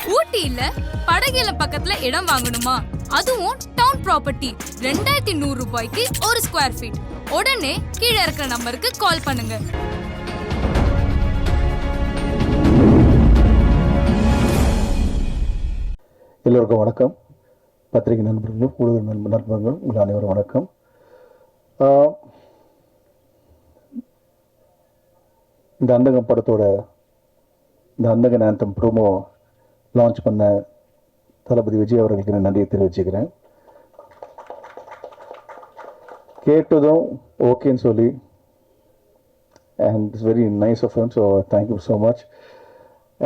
ஊட்டியில படகுல பக்கத்துல இடம் வாங்கணுமா? அதுவும் டவுன் ப்ராப்பர்ட்டி 2100 ரூபாய்க்கு ஒரு ஸ்கொயர் ஃபீட். உடனே கீழே இருக்கிற நம்பருக்கு கால் பண்ணுங்க. எல்லோருக்கும் வணக்கம். பத்திரிகை நண்பர்களும் ஊடக நண்பர்கள் உங்கள் அனைவரும் வணக்கம். இந்த அந்தகம் படத்தோட இந்த அந்தகன் ஆந்தம் ப்ரோமோ லான்ச் பண்ண தளபதி விஜய் அவர்களுக்கு நான் நன்றியை தெரிவிச்சுக்கிறேன். கேட்டதும் ஓகேன்னு சொல்லி and it's very nice of him, so thank you so much.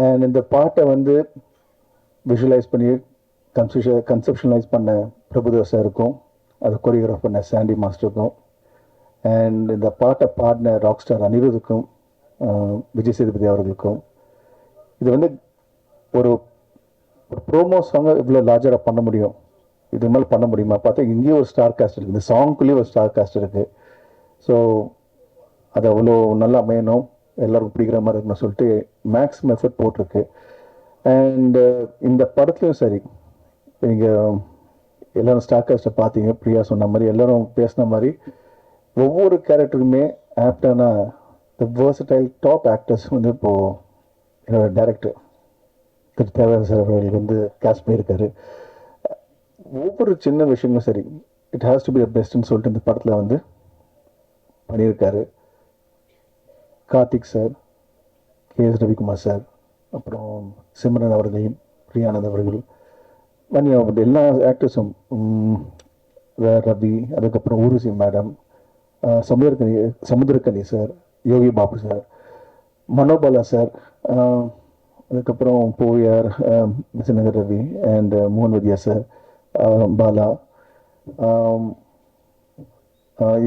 And இந்த பாட்டை வந்து விஷுவலைஸ் பண்ணி கன்செப்ஷனலைஸ் பண்ண பிரபுதேவா சாருக்கும், அதை கொரியோகிராஃப் பண்ண சாண்டி மாஸ்டருக்கும், அண்ட் இந்த பாட்டை பாடின ராக் ஸ்டார் அனிருத்துக்கும், விஜய் சேதுபதி அவர்களுக்கும். இது வந்து ஒரு ப்ரோமோ சாங்கை இவ்வளோ லார்ஜராக பண்ண முடியும், இது மேலே பண்ண முடியுமா பார்த்தா இங்கேயும் ஒரு ஸ்டார் காஸ்ட் இருக்குது, இந்த சாங்குள்ளேயும் ஒரு ஸ்டார் காஸ்ட் இருக்குது. ஸோ அது அவ்வளோ நல்லா அமையணும், எல்லாருக்கும் பிடிக்கிற மாதிரி இருக்குன்னு சொல்லிட்டு மேக்ஸிமம் எஃபர்ட் போட்டிருக்கு. அண்ட் இந்த படத்துலையும் சரி, நீங்கள் எல்லோரும் ஸ்டார் காஸ்ட்டை பார்த்தீங்க, பிரியா சொன்ன மாதிரி எல்லோரும் பேசின மாதிரி ஒவ்வொரு கேரக்டருக்குமே ஆப்டான த வேர்சடைல் டாப் ஆக்டர்ஸ் வந்து இப்போது என்னோட டைரக்டர் திரு தேவராஜ் சார் அவர்களுக்கு வந்து கேஸ்ட் பண்ணியிருக்காரு. ஒவ்வொரு சின்ன விஷயங்களும் சரி, it has to be the பெஸ்ட்னு சொல்லிட்டு இந்த படத்தில் வந்து பண்ணியிருக்காரு. Karthik sir, KS. Ravikumar sir, அப்புறம் சிம்ரன் அவர்கள், பிரியானந்த் அவர்கள், எல்லா ஆக்டர்ஸும், ரவி, அதுக்கப்புறம் Urvashi madam, Samuthirakani sir, Yogi Babu sir, Manobala sir, அதுக்கப்புறம் போயார், மிசநகர் ரவி அண்ட் மோகன் வித்யா சார், பாலா,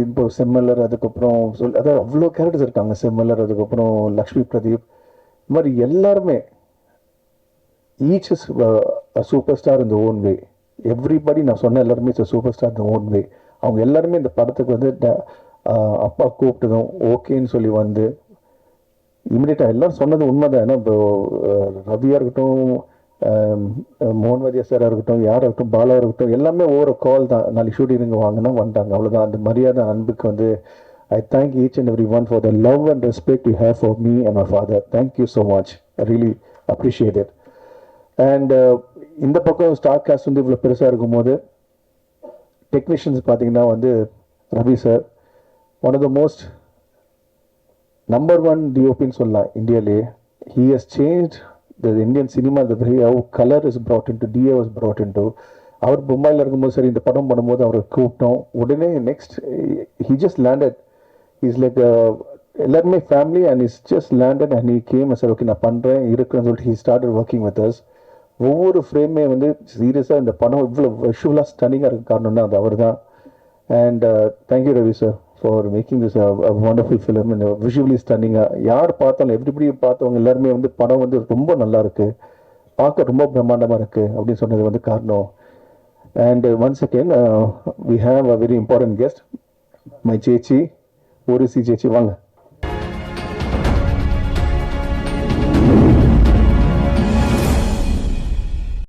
இப்போ செம்மல்லர், அதுக்கப்புறம் அதாவது அவ்வளோ கேரக்டர்ஸ் இருக்காங்க. செம்மல்லர், அதுக்கப்புறம் லக்ஷ்மி பிரதீப், இந்த மாதிரி எல்லாருமே ஈச் இஸ் சூப்பர் ஸ்டார் இந்த ஓன் வே. எவ்ரிபடி நான் சொன்ன எல்லாருமே சூப்பர் ஸ்டார் இந்த ஓன் வே. அவங்க எல்லாருமே இந்த படத்துக்கு வந்து அப்பா கூப்பிட்டதும் ஓகேன்னு சொல்லி வந்து இமிடியேட்டாக எல்லோரும் சொன்னது உண்மைதான். ஏன்னா இப்போ ரவியாக இருக்கட்டும், மோகன் வித்யா சாராக இருக்கட்டும், யாராக இருக்கட்டும், பாலாவாக இருக்கட்டும், எல்லாமே ஒவ்வொரு கால் தான். நாளைக்கு ஷூட்டிங் வாங்கினா வந்துட்டாங்க, அவ்வளோதான். அந்த மரியாதை அன்புக்கு வந்து I thank each and every one for the love and respect you have for me and my father. Thank you so much. I really appreciate it. And இந்த பக்கம் ஸ்டார் காஸ்ட் வந்து இவ்வளோ பெருசாக இருக்கும்போது டெக்னீஷியன்ஸ் பார்த்தீங்கன்னா வந்து Ravi sir one of the most number 1 டிஓபின்னு சொல்லலாம் இந்தியாவிலே. He has changed the Indian cinema, the way how color is brought into, DA was brought into. அவர் மும்பையில் இருக்கும்போது சரி, இந்த படம் பண்ணும்போது அவரை கூப்பிட்டோம். உடனே next he just landed. He's like எல்லாருமே family and is just landed and he came and said okay நான் பண்ணுறேன் இருக்குன்னு சொல்லிட்டு he started working with us. ஒவ்வொரு ஃப்ரேமே வந்து சீரியஸாக இந்த படம் இவ்வளோ விஷுவலாக ஸ்டன்னிங்காக இருக்க காரணம்னா அது அவர் தான். And thank you Ravi sir for making this wonderful film and visually ஸ்டன்னிங்காக. யார் பார்த்தாலும் எவ்ரிபடி பார்த்தவங்க எல்லாருமே வந்து படம் வந்து ரொம்ப நல்லா இருக்குது, பார்க்க ரொம்ப பிரம்மாண்டமாக இருக்குது அப்படின்னு சொன்னது வந்து காரணம். And once again we have a very important guest, my சேச்சி ஊர்வசி சேச்சி. வாங்க.